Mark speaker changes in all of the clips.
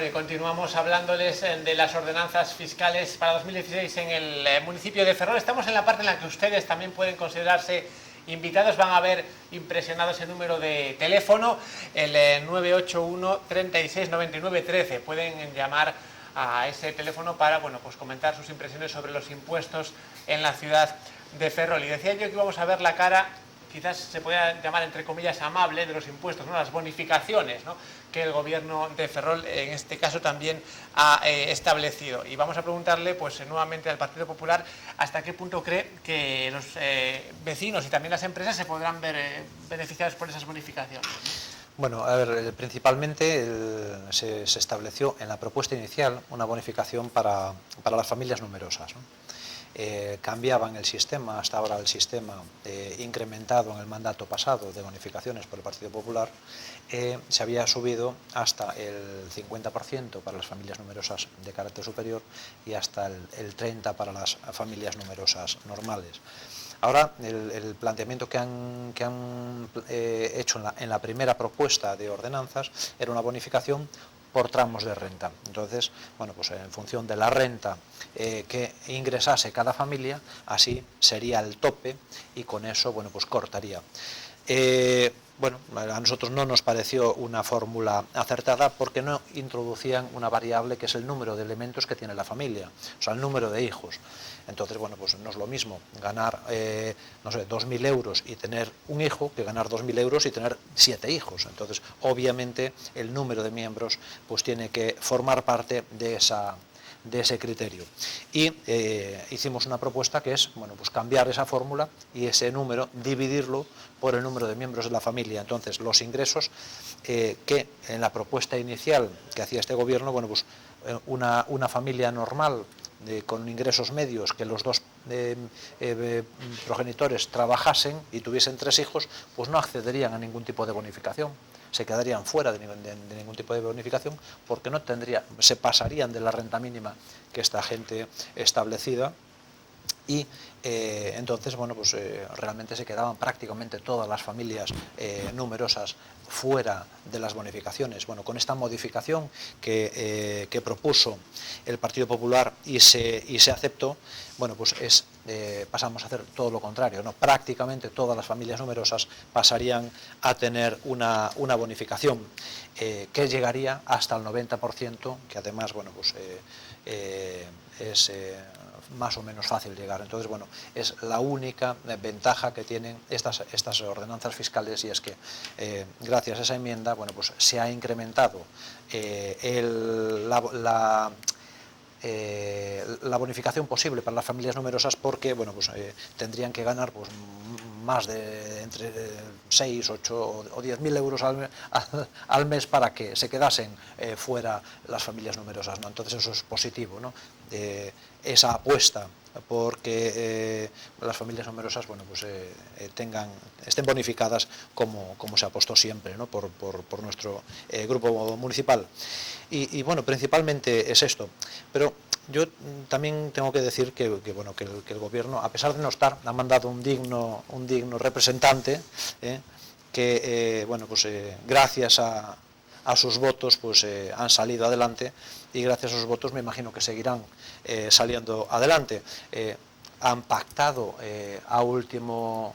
Speaker 1: Bueno, y continuamos hablándoles de las ordenanzas fiscales para 2016 en el municipio de Ferrol. Estamos en la parte en la que ustedes también pueden considerarse invitados. Van a ver impresionado ese número de teléfono, el 981 36 99 13. Pueden llamar a ese teléfono para, bueno, pues comentar sus impresiones sobre los impuestos en la ciudad de Ferrol. Y decía yo que íbamos a ver la cara, quizás se pueda llamar entre comillas amable, de los impuestos, ¿no? Las bonificaciones, ¿no?, que el gobierno de Ferrol en este caso también ha establecido. Y vamos a preguntarle pues nuevamente al Partido Popular hasta qué punto cree que los vecinos y también las empresas se podrán ver beneficiados por esas bonificaciones, ¿no?
Speaker 2: Bueno, a ver, principalmente se estableció en la propuesta inicial una bonificación para las familias numerosas, ¿no? Cambiaban el sistema, hasta ahora el sistema incrementado en el mandato pasado de bonificaciones por el Partido Popular, se había subido hasta el 50% para las familias numerosas de carácter superior y hasta el 30% para las familias numerosas normales. Ahora, el planteamiento que han hecho en la primera propuesta de ordenanzas era una bonificación por tramos de renta. Entonces, bueno, pues en función de la renta que ingresase cada familia, así sería el tope y con eso, bueno, pues cortaría. Bueno, a nosotros no nos pareció una fórmula acertada porque no introducían una variable que es el número de elementos que tiene la familia, o sea, el número de hijos. Entonces, bueno, pues no es lo mismo ganar, no sé, 2.000 euros y tener un hijo que ganar 2.000 euros y tener 7 hijos. Entonces, obviamente, el número de miembros pues tiene que formar parte de ese criterio. Y hicimos una propuesta que es, bueno, pues cambiar esa fórmula y ese número dividirlo por el número de miembros de la familia. Entonces, los ingresos que en la propuesta inicial que hacía este gobierno, bueno, pues una familia normal con ingresos medios, que los dos progenitores trabajasen y tuviesen 3 hijos, pues no accederían a ningún tipo de bonificación, se quedarían fuera de ningún tipo de bonificación porque no se pasarían de la renta mínima que esta gente establecida y entonces, bueno, pues realmente se quedaban prácticamente todas las familias numerosas fuera de las bonificaciones. Bueno, con esta modificación que propuso el Partido Popular y se aceptó, bueno, pues pasamos a hacer todo lo contrario, ¿no? Prácticamente todas las familias numerosas pasarían a tener una bonificación que llegaría hasta el 90%, que además, bueno, pues es más o menos fácil llegar. Entonces, bueno, es la única ventaja que tienen estas ordenanzas fiscales, y es que gracias a esa enmienda, bueno, pues se ha incrementado la bonificación posible para las familias numerosas porque, bueno, pues tendrían que ganar pues más de entre 6, 8 o 10.000 euros al mes para que se quedasen fuera las familias numerosas, ¿no? Entonces eso es positivo, ¿no? Esa apuesta porque las familias numerosas, bueno, pues estén bonificadas como se apostó siempre, ¿no? por nuestro grupo municipal. Y bueno, principalmente es esto. Pero yo también tengo que decir que el gobierno, a pesar de no estar, ha mandado un digno representante que bueno, pues gracias a sus votos pues han salido adelante, y gracias a sus votos me imagino que seguirán saliendo adelante. Han pactado a último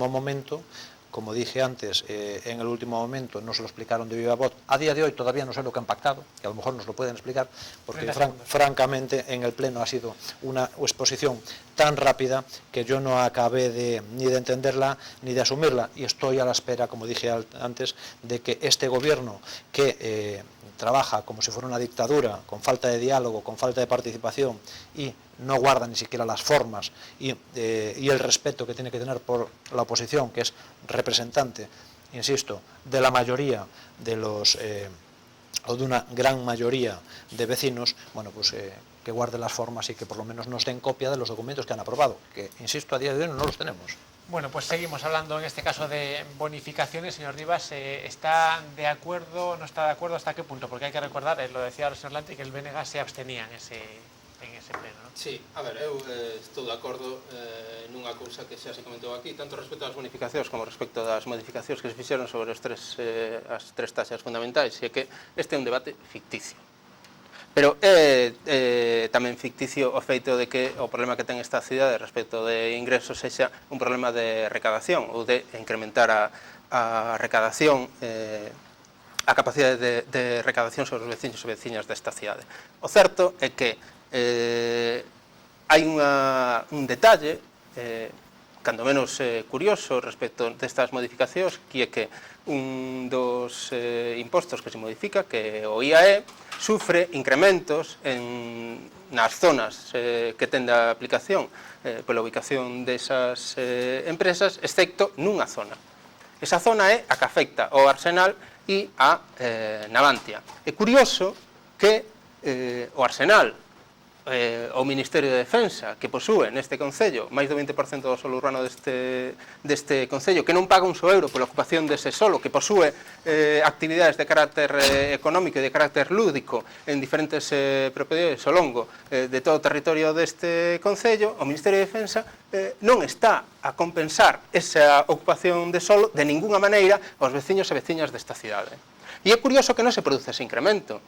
Speaker 2: momento. Como dije antes, en el último momento no se lo explicaron de viva voz. A día de hoy todavía no sé lo que han pactado, que a lo mejor nos lo pueden explicar, porque francamente en el Pleno ha sido una exposición tan rápida que yo no acabé ni de entenderla ni de asumirla, y estoy a la espera, como dije antes, de que este gobierno que trabaja como si fuera una dictadura, con falta de diálogo, con falta de participación, y no guarda ni siquiera las formas y el respeto que tiene que tener por la oposición, que es representante, insisto, de la mayoría de los o de una gran mayoría de vecinos, bueno, pues que guarde las formas y que por lo menos nos den copia de los documentos que han aprobado, que, insisto, a día de hoy no los tenemos.
Speaker 1: Bueno, pues seguimos hablando en este caso de bonificaciones. Señor Rivas, ¿está de acuerdo, no está de acuerdo, hasta qué punto? Porque hay que recordar, lo decía el señor Lante, que el BNG se abstenía en ese pleno, ¿no?
Speaker 3: Sí, a ver, eu estou de acordo nunha cousa que xa se comentou aquí, tanto respecto ás bonificacións como respecto das modificacións que se fixeron sobre as tres taxas fundamentais, e que este é un debate ficticio. Pero é tamén ficticio o feito de que o problema que ten esta cidade respecto de ingresos sexa un problema de recadación ou de incrementar a recadación, a capacidade de recadación sobre os veciños e veciñas desta cidade. O certo é que hai un detalle cando menos curioso respecto destas modificacións, que é que un dos impostos que se modifica, que o IAE, sufre incrementos nas zonas que ten de aplicación pola ubicación desas empresas, excepto nunha zona. Esa zona é a que afecta ao Arsenal e a Navantia. É curioso que o Arsenal, o Ministerio de Defensa, que posúe neste Concello máis do 20% do solo urbano deste Concello, que non paga un só euro pola ocupación dese solo, que posúe actividades de carácter económico e de carácter lúdico en diferentes propiedades ao longo de todo o territorio deste Concello, o Ministerio de Defensa non está a compensar esa ocupación de solo de ninguna maneira aos veciños e veciñas desta cidade. E é curioso que non se produce ese incremento.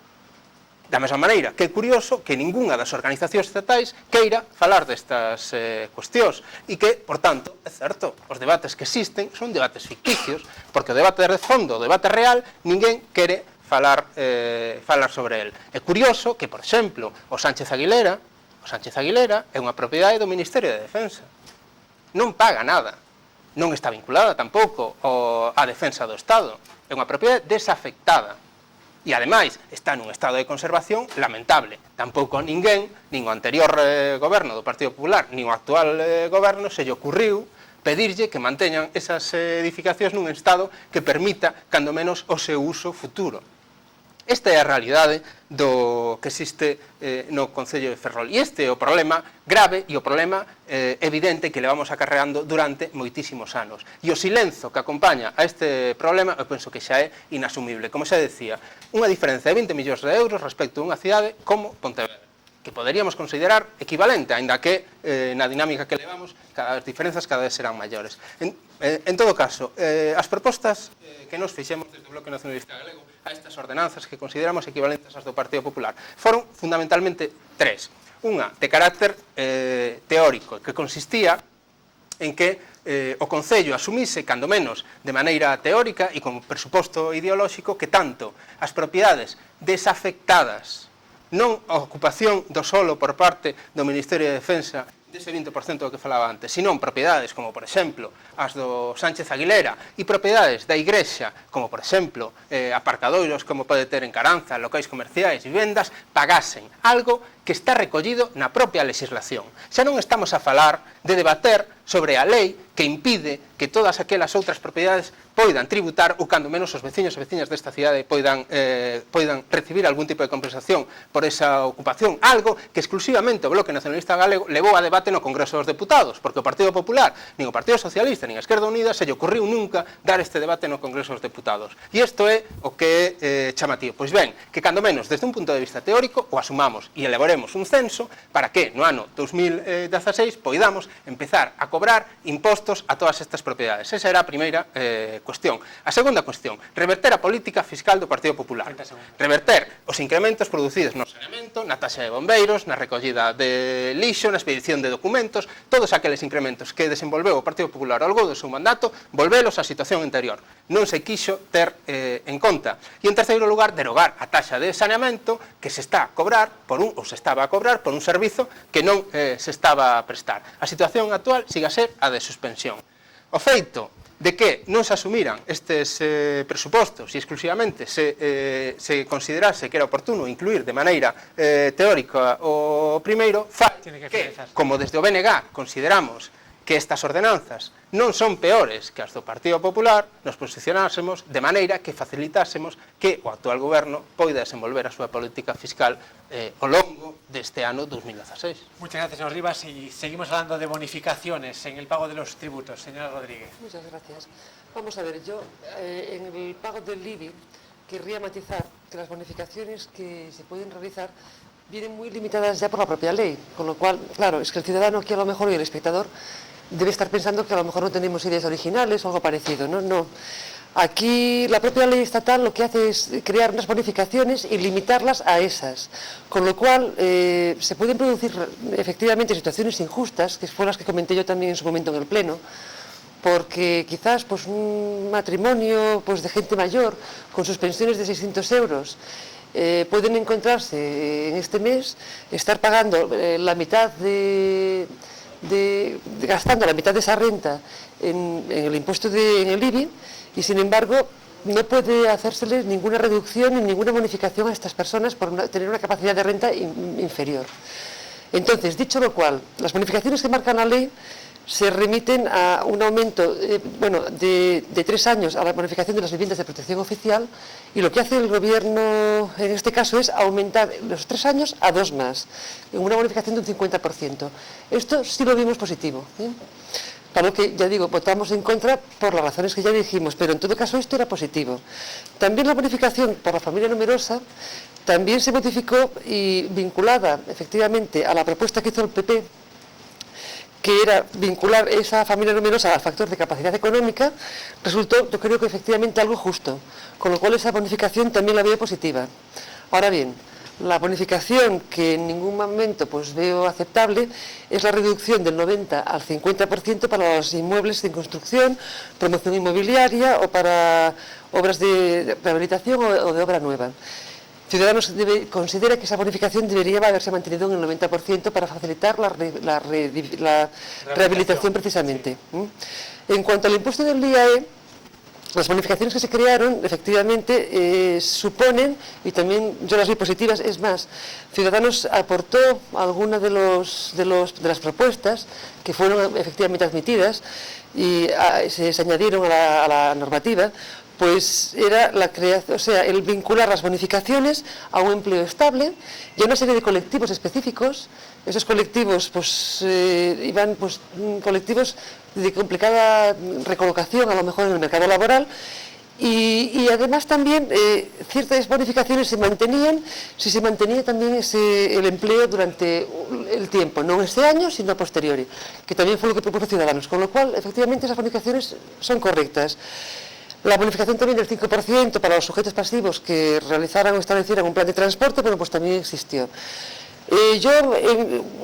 Speaker 3: Da mesma maneira que é curioso que ningunha das organizacións estatais queira falar destas cuestións e que, por tanto, é certo, os debates que existen son debates ficticios, porque o debate de fondo, o debate real, ninguén quere falar sobre el. É curioso que, por exemplo, o Sánchez Aguilera é unha propiedade do Ministerio de Defensa. Non paga nada. Non está vinculada tampouco á defensa do Estado. É unha propiedade desafectada. E, ademais, está nun estado de conservación lamentable. Tampouco ninguén, nin o anterior goberno do Partido Popular, nin o actual goberno, se lle ocurriu pedirlle que manteñan esas edificacións nun estado que permita, cando menos, o seu uso futuro. Esta é a realidade do que existe no Concello de Ferrol. E este é o problema grave e o problema evidente que levamos acarreando durante moitísimos anos. E o silenzo que acompaña a este problema, eu penso que xa é inasumible. Como xa decía, unha diferencia de 20 millóns de euros respecto a unha cidade como Pontevedra, que poderíamos considerar equivalente, aínda que na dinámica que levamos as diferenzas cada vez serán maiores. En todo caso, as propostas que nos fixemos desde o Bloque Nacionalista Galego a estas ordenanzas que consideramos equivalentes ás do Partido Popular foron fundamentalmente tres. Unha de carácter teórico, que consistía en que o Concello asumise, cando menos de maneira teórica e con presuposto ideolóxico, que tanto as propiedades desafectadas, non a ocupación do solo por parte do Ministerio de Defensa dese 20% do que falaba antes, senón propiedades como, por exemplo, as do Sánchez Aguilera e propiedades da Igrexa, como, por exemplo, aparcadoiros como pode ter en Caranza, locais comerciais, vivendas, pagasen algo que está recollido na propia legislación. Xa non estamos a falar de debater sobre a lei que impide que todas aquelas outras propiedades poidan tributar ou cando menos os veciños e veciñas desta cidade poidan recibir algún tipo de compensación por esa ocupación, algo que exclusivamente o Bloque Nacionalista Galego levou a debate no Congreso dos Deputados, porque o Partido Popular, nin o Partido Socialista, nin a Esquerda Unida se lle ocurriu nunca dar este debate no Congreso dos Deputados. E isto é o que é chamativo. Pois ben, que cando menos desde un punto de vista teórico o asumamos e elaboremos un censo para que no ano 2016 poidamos empezar a cobrar impostos a todas estas propiedades. Esa era a primeira cuestión. A segunda cuestión, reverter a política fiscal do Partido Popular. Reverter os incrementos producidos no saneamento, na taxa de bombeiros, na recollida de lixo, na expedición de documentos, todos aqueles incrementos que desenvolveu o Partido Popular ao longo do seu mandato, volvelos á situación anterior. Non se quixo ter en conta. E, en terceiro lugar, derogar a taxa de saneamento que se está a cobrar ou se estaba a cobrar por un servizo que non se estaba a prestar. A situación actual siga a ser a de suspensión. O feito de que non se asumiran estes presupostos e exclusivamente se considerase que era oportuno incluir de maneira teórica o primeiro, fai que, como desde o BNG consideramos que estas ordenanzas non son peores que as do Partido Popular, nos posicionásemos de maneira que facilitásemos que o actual goberno poida desenvolver a súa política fiscal ao longo deste ano 2016.
Speaker 1: Muchas gracias, señor Rivas. Y seguimos hablando de bonificaciones en el pago de los tributos. Señora Rodríguez.
Speaker 4: Muchas gracias. Vamos a ver, yo en el pago del IBI querría matizar que las bonificaciones que se pueden realizar vienen muy limitadas ya por la propia ley, con lo cual, claro, es que el ciudadano aquí a lo mejor y el espectador debe estar pensando que a lo mejor no tenemos ideas originales o algo parecido, ¿no? No. Aquí la propia ley estatal lo que hace es crear unas bonificaciones y limitarlas a esas, con lo cual se pueden producir efectivamente situaciones injustas, que fueron las que comenté yo también en su momento en el Pleno, porque quizás pues, un matrimonio pues, de gente mayor con sus pensiones de 600 euros pueden encontrarse en este mes, estar pagando la mitad gastando la mitad de esa renta en el impuesto en el IBI, y sin embargo no puede hacérseles ninguna reducción ni ninguna bonificación a estas personas por tener una capacidad de renta inferior. Entonces, dicho lo cual, las bonificaciones que marca la ley se remiten a un aumento de 3 años a la bonificación de las viviendas de protección oficial, y lo que hace el Gobierno en este caso es aumentar los 3 años a 2 más, en una bonificación de un 50%. Esto sí lo vimos positivo, ¿eh? Claro que, ya digo, votamos en contra por las razones que ya dijimos, pero en todo caso esto era positivo. También la bonificación por la familia numerosa también se modificó y vinculada efectivamente a la propuesta que hizo el PP, que era vincular esa familia numerosa al factor de capacidad económica, resultó, yo creo que efectivamente algo justo, con lo cual esa bonificación también la veo positiva. Ahora bien, la bonificación que en ningún momento pues, veo aceptable es la reducción del 90 al 50% para los inmuebles en construcción, promoción inmobiliaria o para obras de rehabilitación o de obra nueva. Ciudadanos considera que esa bonificación debería haberse mantenido en el 90% para facilitar la rehabilitación precisamente. Sí. En cuanto al impuesto del IAE, las bonificaciones que se crearon efectivamente suponen, y también yo las vi positivas, es más, Ciudadanos aportó algunas de las propuestas que fueron efectivamente admitidas y se añadieron a la normativa, pues era la creación, o sea, el vincular las bonificaciones a un empleo estable y a una serie de colectivos específicos. Esos colectivos pues iban pues colectivos de complicada recolocación a lo mejor en el mercado laboral, y además también ciertas bonificaciones se mantenían si se mantenía también el empleo durante el tiempo, no este año sino a posteriori, que también fue lo que propuso Ciudadanos, con lo cual efectivamente esas bonificaciones son correctas. La bonificación también del 5% para los sujetos pasivos que realizaran o establecieran un plan de transporte, bueno, pues también existió. Yo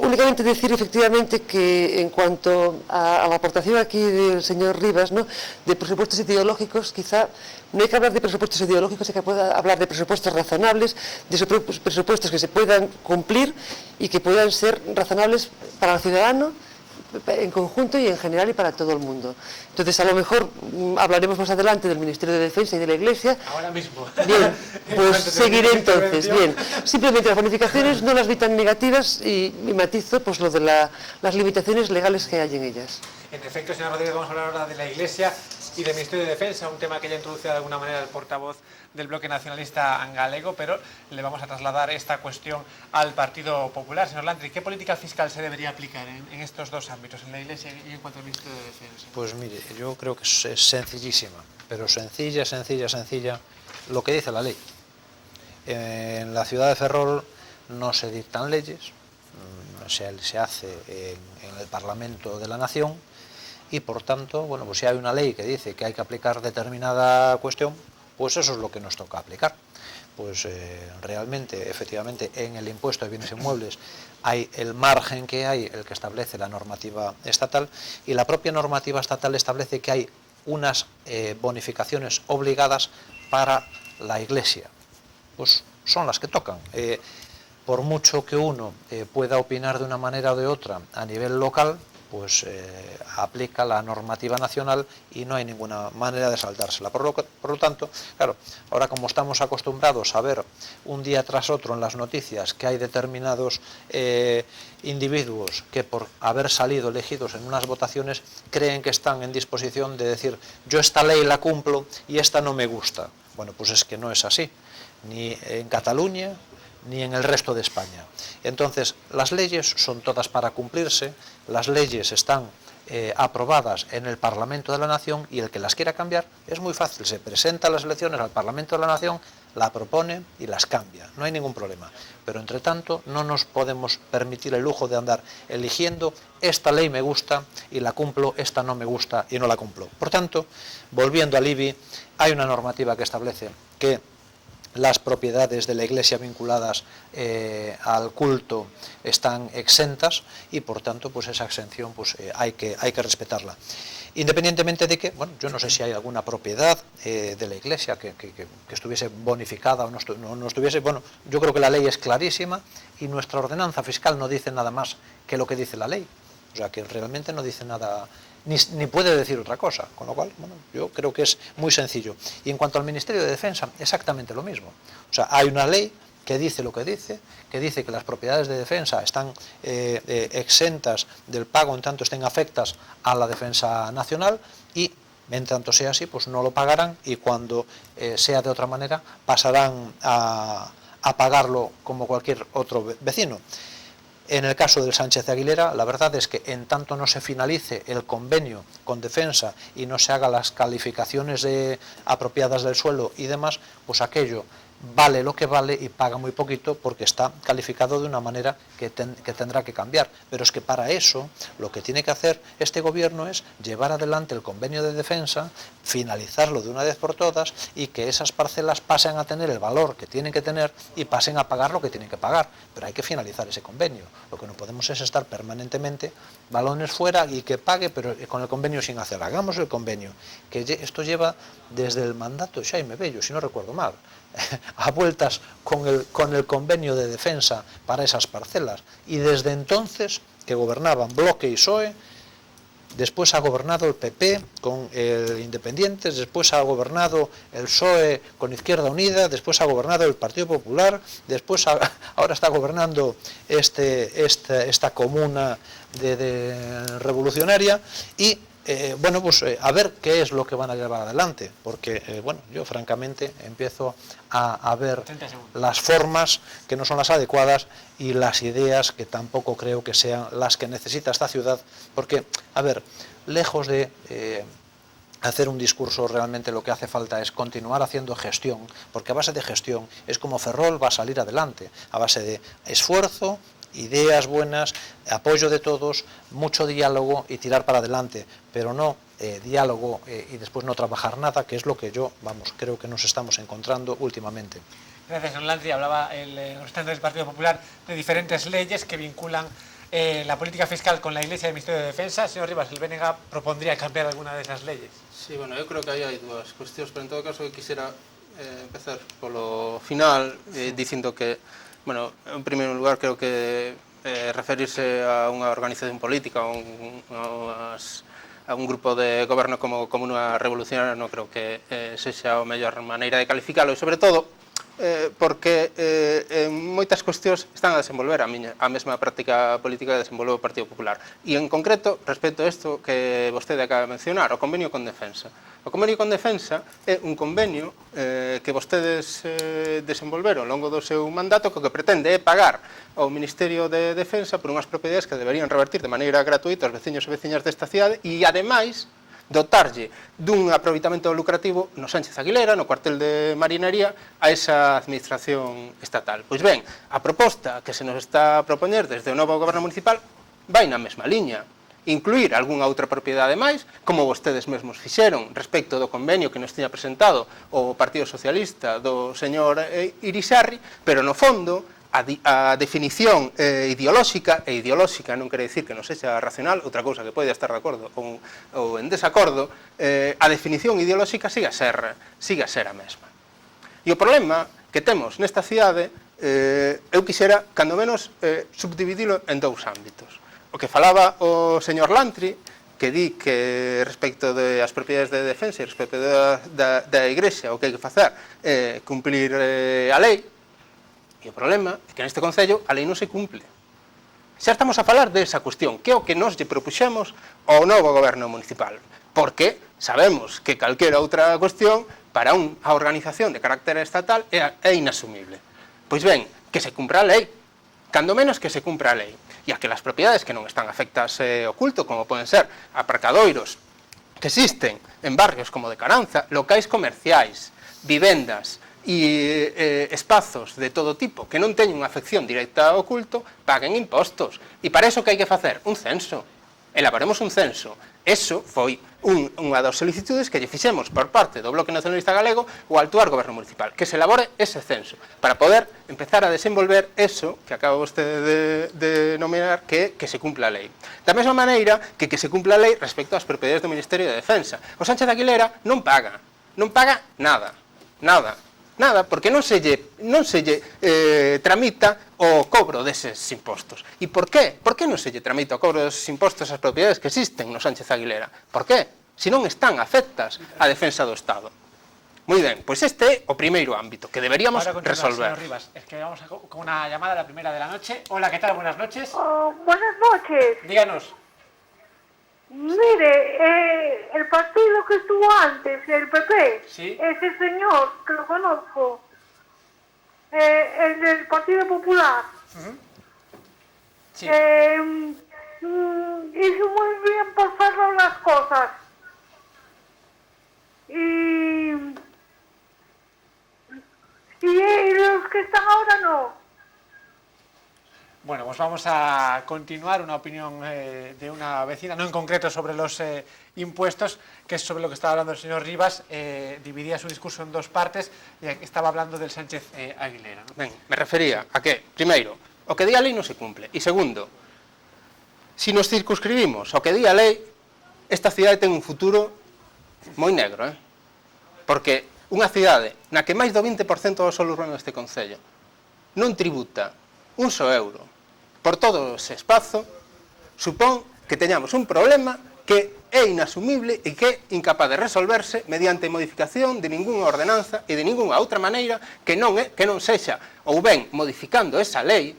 Speaker 4: únicamente decir efectivamente que en cuanto a la aportación aquí del señor Rivas, ¿no?, de presupuestos ideológicos, quizá no hay que hablar de presupuestos ideológicos, hay que hablar de presupuestos razonables, de esos presupuestos que se puedan cumplir y que puedan ser razonables para el ciudadano en conjunto y en general y para todo el mundo. Entonces, a lo mejor hablaremos más adelante del Ministerio de Defensa y de la Iglesia.
Speaker 1: Ahora mismo.
Speaker 4: Bien, pues seguiré entonces. Bien, simplemente las bonificaciones no las vi tan negativas y matizo pues lo de las limitaciones legales que hay en ellas.
Speaker 1: En efecto, señora Rodríguez, vamos a hablar ahora de la Iglesia y del Ministerio de Defensa, un tema que ya introduce de alguna manera el portavoz del bloque nacionalista galego, pero le vamos a trasladar esta cuestión al Partido Popular. Señor Landry, ¿qué política fiscal se debería aplicar en estos dos ámbitos, en la Iglesia y en cuanto al Ministerio de Defensa?
Speaker 2: Pues mire, yo creo que es sencillísima, pero sencilla, lo que dice la ley. En la ciudad de Ferrol no se dictan leyes, se hace en el Parlamento de la Nación, y por tanto, bueno, pues si hay una ley que dice que hay que aplicar determinada cuestión, pues eso es lo que nos toca aplicar. Pues realmente, efectivamente, en el impuesto de bienes inmuebles hay el margen que hay, el que establece la normativa estatal, y la propia normativa estatal establece que hay unas bonificaciones obligadas para la Iglesia. Pues son las que tocan. Por mucho que uno pueda opinar de una manera o de otra a nivel local, pues aplica la normativa nacional y no hay ninguna manera de saltársela. Por lo tanto, claro, ahora como estamos acostumbrados a ver un día tras otro en las noticias que hay determinados individuos que por haber salido elegidos en unas votaciones creen que están en disposición de decir yo esta ley la cumplo y esta no me gusta. Bueno, pues es que no es así, ni en Cataluña ni en el resto de España. Entonces, las leyes son todas para cumplirse, las leyes están aprobadas en el Parlamento de la Nación, y el que las quiera cambiar es muy fácil, se presenta a las elecciones al Parlamento de la Nación, la propone y las cambia, no hay ningún problema. Pero entre tanto no nos podemos permitir el lujo de andar eligiendo esta ley me gusta y la cumplo, esta no me gusta y no la cumplo. Por tanto, volviendo al IBI, hay una normativa que establece que las propiedades de la Iglesia vinculadas al culto están exentas y por tanto pues esa exención pues, hay que respetarla. Independientemente de que, bueno, yo no sé si hay alguna propiedad de la Iglesia que estuviese bonificada o no estuviese, bueno, yo creo que la ley es clarísima y nuestra ordenanza fiscal no dice nada más que lo que dice la ley, o sea que realmente no dice nada, ni puede decir otra cosa, con lo cual, bueno, yo creo que es muy sencillo. Y en cuanto al Ministerio de Defensa, exactamente lo mismo, o sea, hay una ley que dice lo que dice que las propiedades de defensa están exentas del pago en tanto estén afectas a la defensa nacional y en tanto sea así, pues no lo pagarán y cuando sea de otra manera pasarán a pagarlo como cualquier otro vecino. En el caso del Sánchez de Aguilera, la verdad es que en tanto no se finalice el convenio con Defensa y no se hagan las calificaciones apropiadas del suelo y demás, pues aquello vale lo que vale y paga muy poquito porque está calificado de una manera que tendrá que cambiar. Pero es que para eso lo que tiene que hacer este gobierno es llevar adelante el convenio de defensa, finalizarlo de una vez por todas y que esas parcelas pasen a tener el valor que tienen que tener y pasen a pagar lo que tienen que pagar. Pero hay que finalizar ese convenio. Lo que no podemos es estar permanentemente balones fuera y que pague, pero con el convenio sin hacer. Hagamos el convenio, que esto lleva desde el mandato de Xaime Bello, si no recuerdo mal, a vueltas con el convenio de defensa para esas parcelas, y desde entonces que gobernaban Bloque y PSOE, después ha gobernado el PP con el Independientes, después ha gobernado el PSOE con Izquierda Unida, después ha gobernado el Partido Popular, después ahora está gobernando esta comuna revolucionaria y bueno, pues a ver qué es lo que van a llevar adelante, porque bueno, yo francamente empiezo a ver las formas que no son las adecuadas y las ideas que tampoco creo que sean las que necesita esta ciudad, porque, a ver, lejos de hacer un discurso, realmente lo que hace falta es continuar haciendo gestión, porque a base de gestión es como Ferrol va a salir adelante, a base de esfuerzo, ideas buenas, apoyo de todos, mucho diálogo y tirar para adelante, pero no diálogo y después no trabajar nada, que es lo que yo, vamos, creo que nos estamos encontrando últimamente.
Speaker 1: Gracias, señor Lantri. Hablaba el representante del Partido Popular de diferentes leyes que vinculan la política fiscal con la Iglesia y el Ministerio de Defensa. Señor Rivas, ¿el BNG propondría cambiar alguna de esas leyes?
Speaker 3: Sí, bueno, yo creo que aí hai dúas cuestións, pero en todo caso eu quixera empezar polo final dicindo que, bueno, en primeiro lugar creo que referirse a unha organización política, a un grupo de goberno como unha revolucionaria non creo que sexa a mellor maneira de calificalo, e sobre todo porque en moitas cuestións están a desenvolver a mesma práctica política que desenvolve o Partido Popular. E en concreto, respecto a isto que vostede acaba de mencionar, o convenio con Defensa. O convenio con Defensa é un convenio que vostedes desenvolveron ao longo do seu mandato, que o que pretende é pagar ao Ministerio de Defensa por unhas propiedades que deberían revertir de maneira gratuita aos veciños e veciñas desta cidade e, ademais, dotarlle dun aproveitamento lucrativo no Sánchez Aguilera, no cuartel de Marinería, a esa administración estatal. Pois ben, a proposta que se nos está a propoñer desde o novo goberno municipal vai na mesma liña. Incluir algunha outra propiedade máis, como vostedes mesmos fixeron respecto do convenio que nos tiña presentado o Partido Socialista do señor Irisarri, pero no fondo a definición ideolóxica, e ideolóxica non quere dicir que non sexa racional, outra cousa que pode estar de acordo ou en desacordo, a definición ideolóxica siga a ser a mesma. E o problema que temos nesta cidade, eu quixera, cando menos, subdividilo en dous ámbitos. O que falaba o señor Lantri, que di que respecto das propiedades de defensa e respecto da Igrexa o que hai que facer é cumplir a lei. E o problema é que neste Concello a lei non se cumple. Xa estamos a falar desa cuestión, que é o que nos lle propuxemos ao novo goberno municipal, porque sabemos que calquera outra cuestión para unha organización de carácter estatal é inasumible. Pois ben, que se cumpra a lei, cando menos que se cumpra a lei. E e aquelas propiedades que non están afectas ao culto, como poden ser aparcadoiros que existen en barrios como de Caranza, locais comerciais, vivendas e espazos de todo tipo que non teñen unha afección directa ao culto, paguen impostos. E para iso que hai que facer? Un censo. Elaboremos un censo. Eso foi unha das solicitudes que lle fixemos por parte do Bloque Nacionalista Galego ao actual Goberno Municipal, que se elabore ese censo, para poder empezar a desenvolver eso que acaba vostede de nominar que se cumpla a lei. Da mesma maneira que se cumpla a lei respecto ás propiedades do Ministerio de Defensa. O Sánchez de Aguilera non paga nada, porque non se lle tramita o cobro deses impostos. E por qué? Por que non se lle tramita o cobro deses impostos ás propiedades que existen no Sánchez Aguilera? Por qué? Se non están afectas á defensa do Estado. Moi ben, pois este é o primeiro ámbito que deberíamos resolver.
Speaker 1: Señor Rivas, es que vamos con una llamada, la primera de la noche. Hola, ¿qué tal? Buenas noches.
Speaker 5: Buenas noches.
Speaker 1: Díganos.
Speaker 5: Mire, el partido que estuvo antes, el PP,
Speaker 1: Sí.
Speaker 5: ese señor, que lo conozco, el del Partido Popular,
Speaker 1: Sí.
Speaker 5: hizo muy bien por hacer las cosas. Y los que están ahora no.
Speaker 1: Bueno, pues vamos a continuar una opinión de una vecina, no en concreto sobre los impuestos, que es sobre lo que estaba hablando el señor Rivas. Dividía su discurso en dos partes y estaba hablando del Sánchez Aguilera, ¿no?
Speaker 3: Ben, me refería a que, primeiro, o que di a lei non se cumple. E segundo, se nos circunscribimos ao que di a lei, esta cidade ten un futuro moi negro, porque unha cidade na que máis do 20% do solo urbano deste concello non tributa un só euro por todo ese espazo, supón que teñamos un problema que é inasumible e que é incapaz de resolverse mediante modificación de ningunha ordenanza e de ningunha outra maneira que non sexa ou ben modificando esa lei,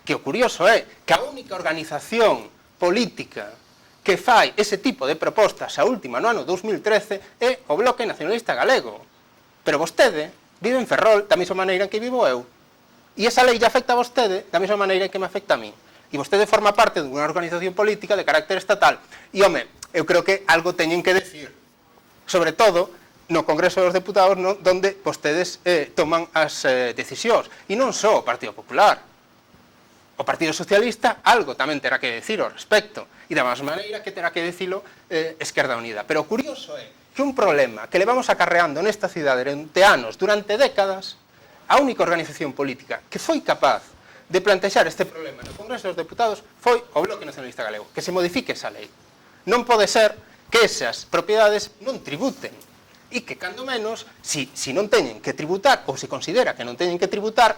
Speaker 3: que o curioso é que a única organización política que fai ese tipo de propostas, a última no ano 2013, é o Bloque Nacionalista Galego. Pero vostede vive en Ferrol da mesma maneira que vivo eu. E esa lei lle afecta a vostede da mesma maneira que me afecta a mí. E vostede forma parte dunha organización política de carácter estatal. E, home, eu creo que algo teñen que decir. Sobre todo no Congreso dos Deputados, donde vostedes toman as decisións. E non só o Partido Popular. O Partido Socialista algo tamén terá que decir ao respecto. E da mesma maneira que terá que decilo Esquerda Unida. Pero o curioso é que un problema que levamos acarreando nesta cidade durante anos, durante décadas, a única organización política que foi capaz de plantexar este problema no Congreso dos Deputados foi o Bloque Nacionalista Galego, que se modifique esa lei. Non pode ser que esas propiedades non tributen e que, cando menos, se non teñen que tributar ou se considera que non teñen que tributar,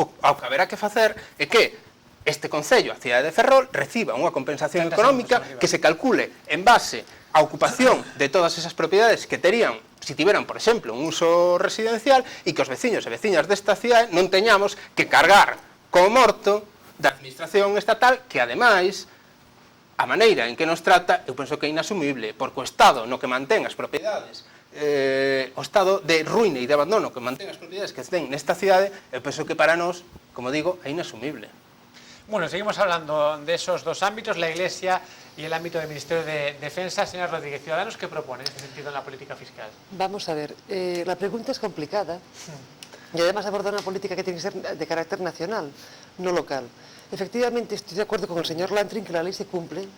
Speaker 3: o que haberá que facer é que este Concello, a cidade de Ferrol, reciba unha compensación económica que se calcule en base á ocupación de todas esas propiedades que terían, se tiveran, por exemplo, un uso residencial, e que os veciños e veciñas desta cidade non teñamos que cargar como morto da administración estatal, que, ademais, a maneira en que nos trata, eu penso que é inasumible, porque o Estado no que mantén as propiedades, o estado de ruína e de abandono que mantén as propiedades que ten nesta cidade, eu penso que para nós, como digo, é inasumible.
Speaker 1: Bueno, seguimos hablando de esos dos ámbitos, la Iglesia y el ámbito del Ministerio de Defensa. Señor Rodríguez, ¿Ciudadanos qué propone en ese sentido en la política fiscal?
Speaker 4: Vamos a ver, la pregunta es complicada y además aborda una política que tiene que ser de carácter nacional, no local. Efectivamente, estoy de acuerdo con el señor Lantrin que la ley se cumple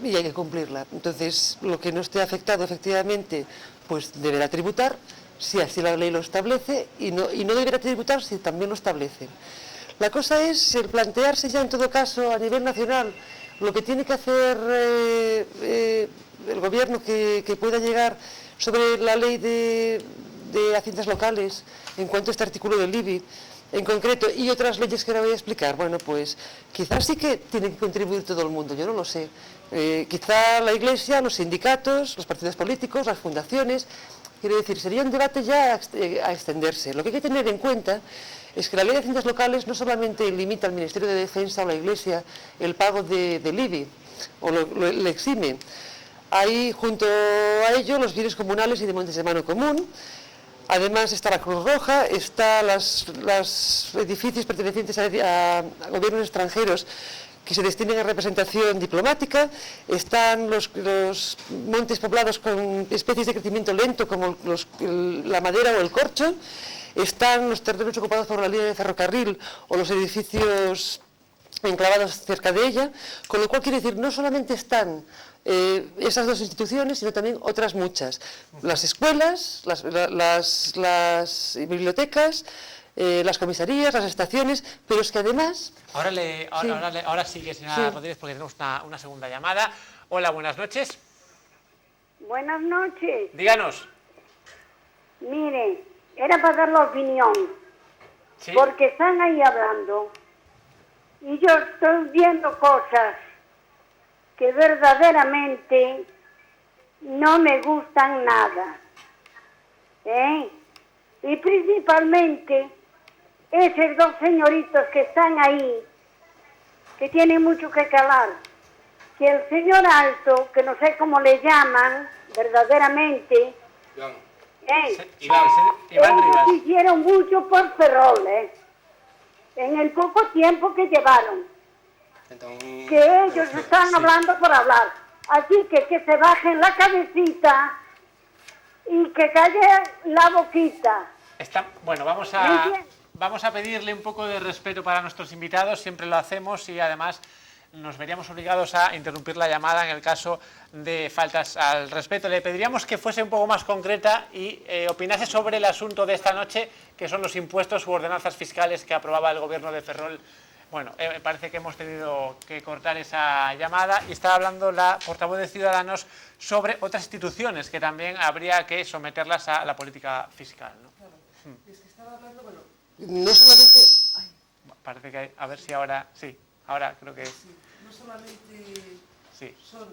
Speaker 4: y hay que cumplirla. Entonces, lo que no esté afectado, efectivamente, pues deberá tributar, si así la ley lo establece, y no deberá tributar si también lo establece. La cosa es el plantearse ya, en todo caso, a nivel nacional, lo que tiene que hacer el gobierno que pueda llegar sobre la ley de haciendas locales, en cuanto a este artículo del IBI, en concreto, y otras leyes que ahora voy a explicar. Bueno, pues quizás sí que tiene que contribuir todo el mundo, yo no lo sé. Quizá la Iglesia, los sindicatos, los partidos políticos, las fundaciones. Quiero decir, sería un debate ya a extenderse. Lo que hay que tener en cuenta es que la ley de haciendas locales no solamente limita al Ministerio de Defensa o la Iglesia el pago del IBI, o lo exime. Hay junto a ello los bienes comunales y de montes de mano común. Además está la Cruz Roja, están los edificios pertenecientes a gobiernos extranjeros que se destinen a representación diplomática, están los montes poblados con especies de crecimiento lento como la madera o el corcho, están los terrenos ocupados por la línea de ferrocarril o los edificios enclavados cerca de ella, con lo cual quiere decir, no solamente están esas dos instituciones, sino también otras muchas, las escuelas, las bibliotecas, las comisarías, las estaciones, pero es que además...
Speaker 1: Ahora sigue, señora Rodríguez, porque tenemos una segunda llamada. Hola, buenas noches.
Speaker 5: Buenas noches.
Speaker 1: Díganos.
Speaker 5: Mire, era para dar la opinión,
Speaker 1: ¿Sí?
Speaker 5: porque están ahí hablando y yo estoy viendo cosas que verdaderamente no me gustan nada. Y principalmente esos dos señoritos que están ahí, que tienen mucho que calar, que el señor Alto, que no sé cómo le llaman verdaderamente,
Speaker 1: Iván Rivas.
Speaker 5: ellos hicieron mucho por Ferrol, en el poco tiempo que llevaron, que ellos están hablando por hablar, así que se bajen la cabecita y que calle la boquita.
Speaker 1: Bueno, vamos a pedirle un poco de respeto para nuestros invitados, siempre lo hacemos y además nos veríamos obligados a interrumpir la llamada en el caso de faltas al respeto. Le pediríamos que fuese un poco más concreta y opinase sobre el asunto de esta noche, que son los impuestos u ordenanzas fiscales que aprobaba el gobierno de Ferrol. Bueno, parece que hemos tenido que cortar esa llamada y estaba hablando la portavoz de Ciudadanos sobre otras instituciones que también habría que someterlas a la política fiscal, ¿no?
Speaker 4: Claro. Es que estaba hablando, bueno, no solamente...
Speaker 1: Parece que a ver si ahora... Sí, ahora creo que...
Speaker 4: Sí, no solamente son,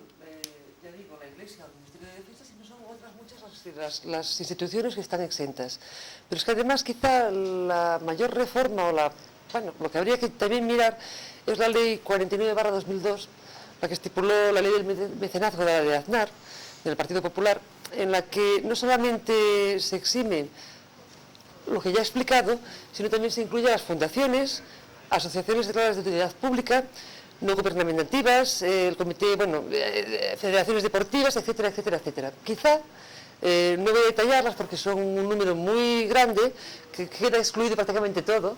Speaker 4: ya digo, la Iglesia o el Ministerio de Defensa, sino son otras muchas las instituciones que están exentas. Pero es que además quizá la mayor reforma o lo que habría que también mirar es la Ley 49/2002, la que estipuló la Ley del Mecenazgo de Aznar, del Partido Popular, en la que no solamente se exime lo que ya he explicado, sino también se incluye a las fundaciones, asociaciones declaradas de utilidad pública, no gubernativas, el comité, federaciones deportivas, etcétera, etcétera, etcétera. Quizá no voy a detallarlas porque son un número muy grande, que queda excluido prácticamente todo,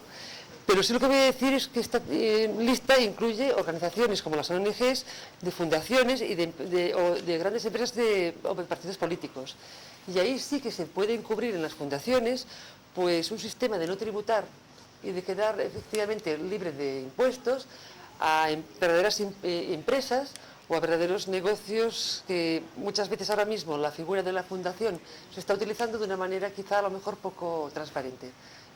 Speaker 4: pero sí lo que voy a decir es que esta lista incluye organizaciones como las ONGs, de fundaciones y de grandes empresas o de partidos políticos. Y ahí sí que se puede encubrir en las fundaciones pues un sistema de no tributar y de quedar efectivamente libre de impuestos a verdaderas empresas o a verdaderos negocios que muchas veces ahora mismo la figura de la fundación se está utilizando de una manera quizá a lo mejor poco transparente.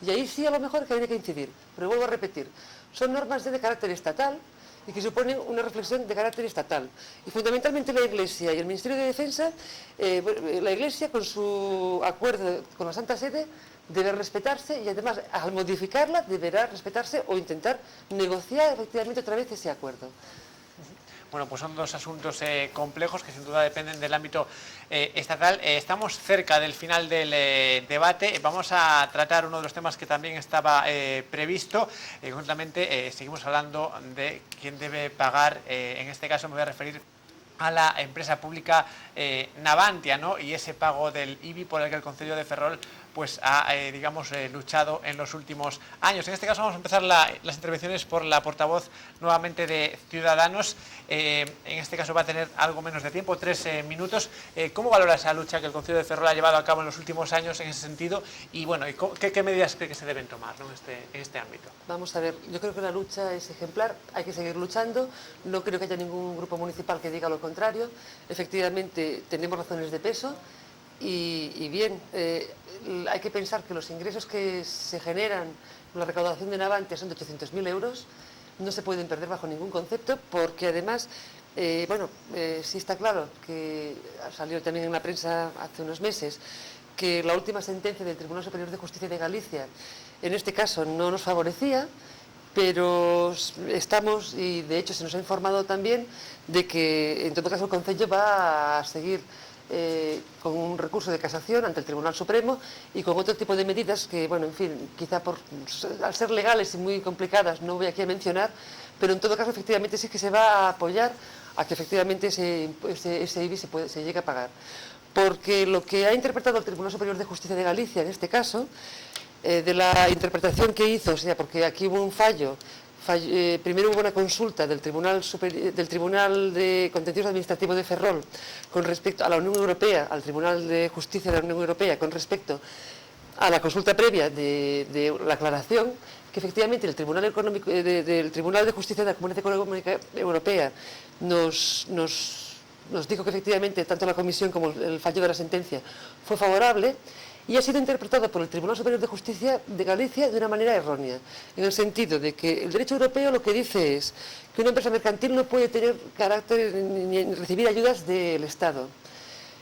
Speaker 4: Y ahí sí a lo mejor que habría que incidir, pero vuelvo a repetir, son normas de carácter estatal y que suponen una reflexión de carácter estatal. Y fundamentalmente la Iglesia y el Ministerio de Defensa, la Iglesia con su acuerdo con la Santa Sede debe respetarse y además al modificarla deberá respetarse o intentar negociar efectivamente otra vez ese acuerdo.
Speaker 1: Bueno, pues son dos asuntos complejos que sin duda dependen del ámbito estatal. Estamos cerca del final del debate. Vamos a tratar uno de los temas que también estaba previsto. Concretamente, seguimos hablando de quién debe pagar. En este caso me voy a referir a la empresa pública Navantia, ¿no? Y ese pago del IBI por el que el Concello de Ferrol pues ha, luchado en los últimos años. En este caso vamos a empezar las intervenciones por la portavoz nuevamente de Ciudadanos. En este caso va a tener algo menos de tiempo, 3 minutos. ¿Cómo valora esa lucha que el Concello de Ferrol ha llevado a cabo en los últimos años en ese sentido? Y bueno, ¿qué medidas cree que se deben tomar, ¿no? en este ámbito?
Speaker 4: Vamos a ver, yo creo que la lucha es ejemplar, hay que seguir luchando. No creo que haya ningún grupo municipal que diga lo contrario. Efectivamente, tenemos razones de peso. Y bien, hay que pensar que los ingresos que se generan con la recaudación de Navantia son de 800.000 euros, no se pueden perder bajo ningún concepto, porque además, sí está claro que salió también en la prensa hace unos meses que la última sentencia del Tribunal Superior de Justicia de Galicia, en este caso no nos favorecía, pero estamos, y de hecho se nos ha informado también, de que en todo caso el Concello va a seguir con un recurso de casación ante el Tribunal Supremo y con otro tipo de medidas que, bueno, en fin, quizá al ser legales y muy complicadas no voy aquí a mencionar, pero en todo caso efectivamente sí que se va a apoyar a que efectivamente ese IBI se llegue a pagar. Porque lo que ha interpretado el Tribunal Superior de Justicia de Galicia en este caso, de la interpretación que hizo, o sea, porque aquí hubo un fallo, primero hubo una consulta del Tribunal de Contencioso Administrativo de Ferrol con respecto a la Unión Europea, al Tribunal de Justicia de la Unión Europea, con respecto a la consulta previa de la aclaración, que efectivamente el Tribunal de Justicia de la Comunidad Económica Europea nos dijo que efectivamente tanto la comisión como el fallo de la sentencia fue favorable, y ha sido interpretado por el Tribunal Superior de Justicia de Galicia de una manera errónea, en el sentido de que el derecho europeo lo que dice es que una empresa mercantil no puede tener carácter ni recibir ayudas del Estado.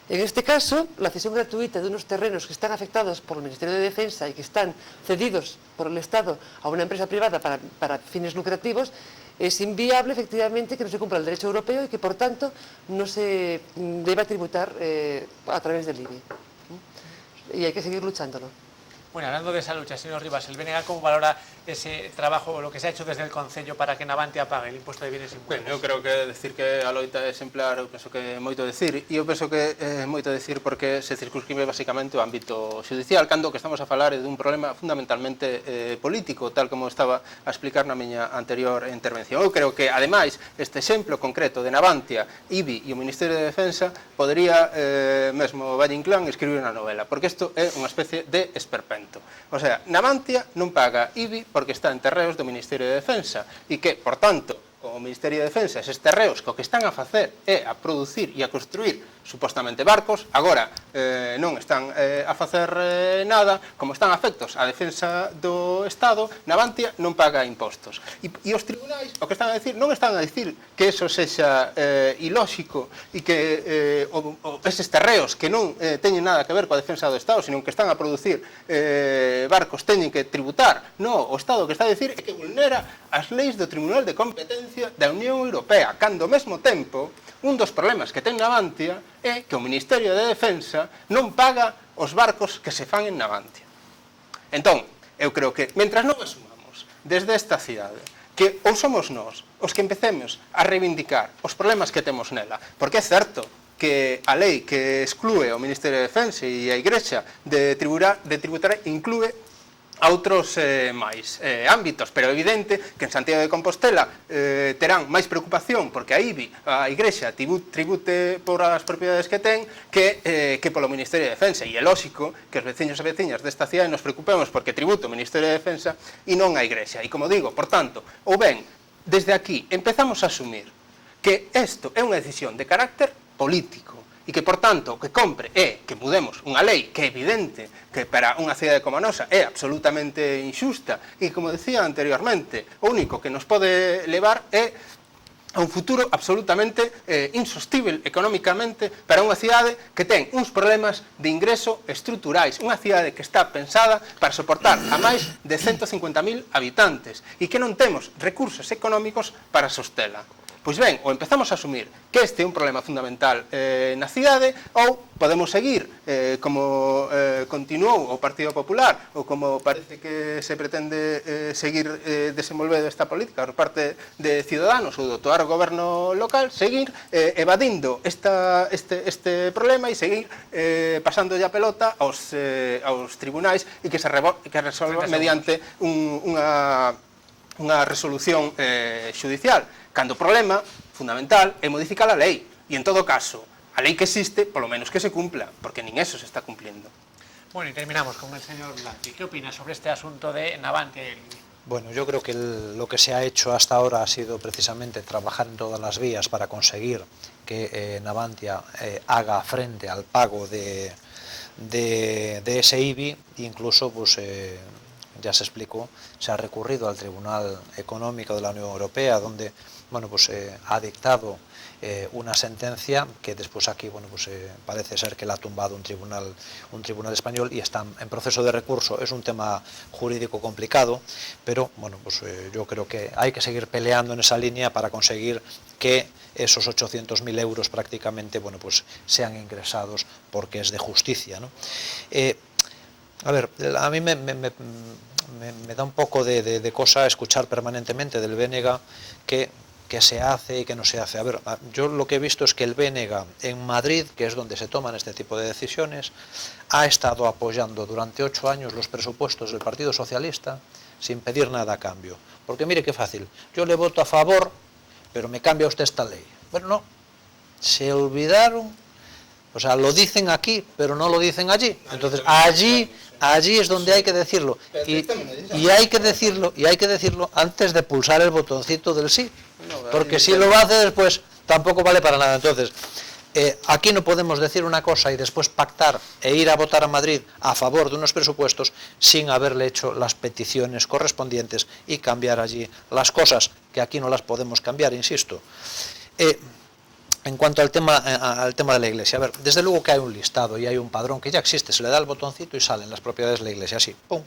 Speaker 4: En este caso, la cesión gratuita de unos terrenos que están afectados por el Ministerio de Defensa y que están cedidos por el Estado a una empresa privada para fines lucrativos, es inviable efectivamente que no se cumpla el derecho europeo y que por tanto no se deba tributar a través del IBI. Y hay que seguir luchándolo.
Speaker 1: Bueno, hablando de esa lucha, señor Rivas, el BNG, ¿cómo valora ese trabajo, lo que se ha hecho desde el Concello para que Navantia pague el imposto de bienes inmuebles?
Speaker 3: Eu creo que decir que a loita é exemplar, eu penso que é moito decir, e eu penso que é moito decir porque se circunscribe basicamente o ámbito judicial, cando que estamos a falar dun problema fundamentalmente político, tal como estaba a explicar na miña anterior intervención. Eu creo que, ademais, este exemplo concreto de Navantia, IBI e o Ministerio de Defensa podería mesmo Valle Inclán escribir unha novela, porque isto é unha especie de esperpento. O sea, Navantia non paga IBI porque está en terreos do Ministerio de Defensa e que, por tanto, o Ministerio de Defensa, eses terreos que o que están a facer é a producir e a construir supostamente barcos, agora non están a facer nada, como están afectos á defensa do Estado, Navantia non paga impostos. E os tribunais, o que están a decir, non están a decir que eso sexa ilóxico e que eses terreos que non teñen nada que ver coa defensa do Estado, sino que están a producir barcos teñen que tributar. No, o Estado que está a decir é que vulnera as leis do Tribunal de Competencia da Unión Europea, cando ao mesmo tempo un dos problemas que ten Navantia é que o Ministerio de Defensa non paga os barcos que se fan en Navantia. Entón, eu creo que, mentras non asumamos desde esta cidade que ou somos nós os que empecemos a reivindicar os problemas que temos nela, porque é certo que a lei que exclúe o Ministerio de Defensa e a Igrexa de tributar inclúe a outros máis ámbitos, pero é evidente que en Santiago de Compostela terán máis preocupación porque a IBI, a Igrexa, tribute por as propiedades que ten que polo Ministerio de Defensa, e é lóxico que os veciños e veciñas desta cidade nos preocupemos porque tributo o Ministerio de Defensa e non a Igrexa. E como digo, por tanto, ou ben, desde aquí empezamos a asumir que isto é unha decisión de carácter político e que, por tanto, o que compre é que mudemos unha lei que é evidente que para unha cidade como a nosa é absolutamente injusta e, como decía anteriormente, o único que nos pode levar é a un futuro absolutamente insostible económicamente para unha cidade que ten uns problemas de ingreso estruturais, unha cidade que está pensada para soportar a máis de 150.000 habitantes e que non temos recursos económicos para sostela. Pois ben, ou empezamos a asumir que este é un problema fundamental na cidade, ou podemos seguir como continuou o Partido Popular, ou como parece que se pretende seguir desenvolvendo esta política por parte de Ciudadanos ou do actual goberno local, seguir evadindo este problema e seguir pasando a pelota aos tribunais e que se resolva mediante unha resolución judicial, cando o problema fundamental é modificar a lei, e en todo caso, a lei que existe, polo menos que se cumpla, porque nin eso se está cumpliendo.
Speaker 1: Bueno, y terminamos con el señor Blanqui. ¿Qué opina sobre este asunto de Navantia?
Speaker 2: Bueno, yo creo que lo que se ha hecho hasta ahora ha sido precisamente trabajar en todas las vías para conseguir que Navantia haga frente al pago de ese IBI, incluso pues ya se explicó, se ha recurrido al Tribunal Económico de la Unión Europea, donde bueno, pues ha dictado una sentencia que después aquí, bueno, pues parece ser que la ha tumbado un tribunal español y está en proceso de recurso. Es un tema jurídico complicado, pero bueno, pues yo creo que hay que seguir peleando en esa línea para conseguir que esos 800.000 euros prácticamente, bueno, pues sean ingresados, porque es de justicia, ¿no? A ver, a mí me da un poco de cosa escuchar permanentemente del BNG que se hace y que no se hace. A ver, yo lo que he visto es que el BNG en Madrid, que es donde se toman este tipo de decisiones, ha estado apoyando durante 8 años los presupuestos del Partido Socialista sin pedir nada a cambio. Porque mire qué fácil, yo le voto a favor, pero me cambia usted esta ley. Bueno, no, se olvidaron, o sea, lo dicen aquí, pero no lo dicen allí. Entonces, allí es donde hay que decirlo. Y hay que decirlo antes de pulsar el botoncito del sí. Porque si lo hace después, tampoco vale para nada. Entonces, aquí no podemos decir una cosa y después pactar e ir a votar a Madrid a favor de unos presupuestos sin haberle hecho las peticiones correspondientes y cambiar allí las cosas, que aquí no las podemos cambiar, insisto. En cuanto al tema de la iglesia, a ver, desde luego que hay un listado y hay un padrón que ya existe, se le da el botoncito y salen las propiedades de la iglesia, así, ¡pum!,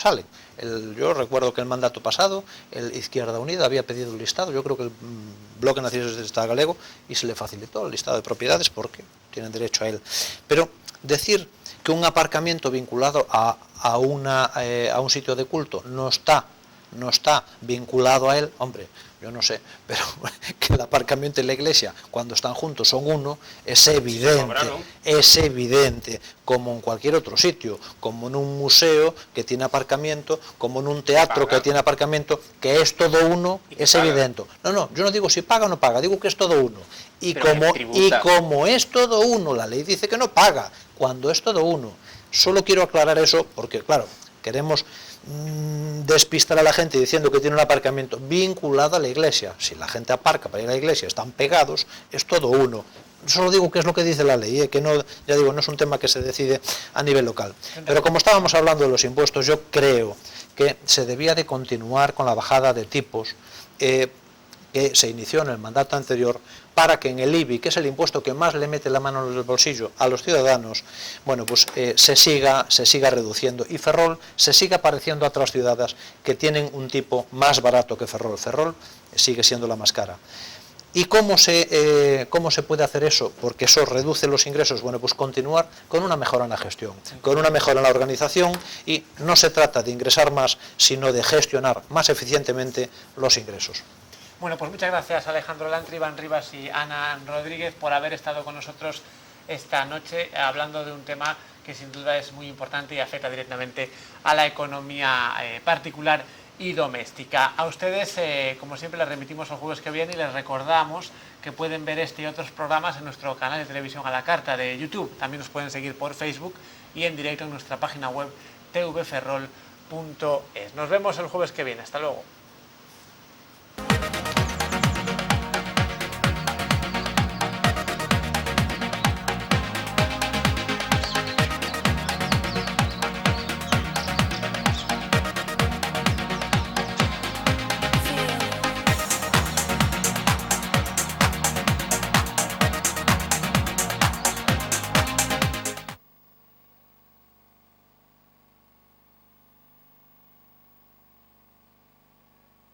Speaker 2: salen. Yo recuerdo que el mandato pasado, el Izquierda Unida había pedido un listado, yo creo que el Bloque Nacionalista Galego, y se le facilitó el listado de propiedades porque tienen derecho a él. Pero decir que un aparcamiento vinculado a un sitio de culto no está vinculado a él, hombre, yo no sé, pero que el aparcamiento y la iglesia, cuando están juntos, son uno, es evidente, como en cualquier otro sitio, como en un museo que tiene aparcamiento, como en un teatro que tiene aparcamiento, que es todo uno, es evidente. No, yo no digo si paga o no paga, digo que es todo uno. Y como es todo uno, la ley dice que no paga, cuando es todo uno. Solo quiero aclarar eso porque, claro, queremos despistar a la gente diciendo que tiene un aparcamiento vinculado a la iglesia. Si la gente aparca para ir a la iglesia, están pegados, es todo uno. Solo digo que es lo que dice la ley, que no, ya digo, no es un tema que se decide a nivel local. Pero como estábamos hablando de los impuestos, yo creo que se debía de continuar con la bajada de tipos que se inició en el mandato anterior, para que en el IBI, que es el impuesto que más le mete la mano en el bolsillo a los ciudadanos, bueno, pues se siga reduciendo y Ferrol se siga pareciendo a otras ciudades que tienen un tipo más barato que Ferrol. Ferrol sigue siendo la más cara. ¿Y cómo se puede hacer eso? Porque eso reduce los ingresos. Bueno, pues continuar con una mejora en la gestión, con una mejora en la organización, y no se trata de ingresar más, sino de gestionar más eficientemente los ingresos.
Speaker 1: Bueno, pues muchas gracias Alejandro Lantri, Iván Rivas y Ana Rodríguez por haber estado con nosotros esta noche hablando de un tema que sin duda es muy importante y afecta directamente a la economía particular y doméstica. A ustedes, como siempre, les remitimos el jueves que viene y les recordamos que pueden ver este y otros programas en nuestro canal de televisión a la carta de YouTube. También nos pueden seguir por Facebook y en directo en nuestra página web tvferrol.es. Nos vemos el jueves que viene. Hasta luego.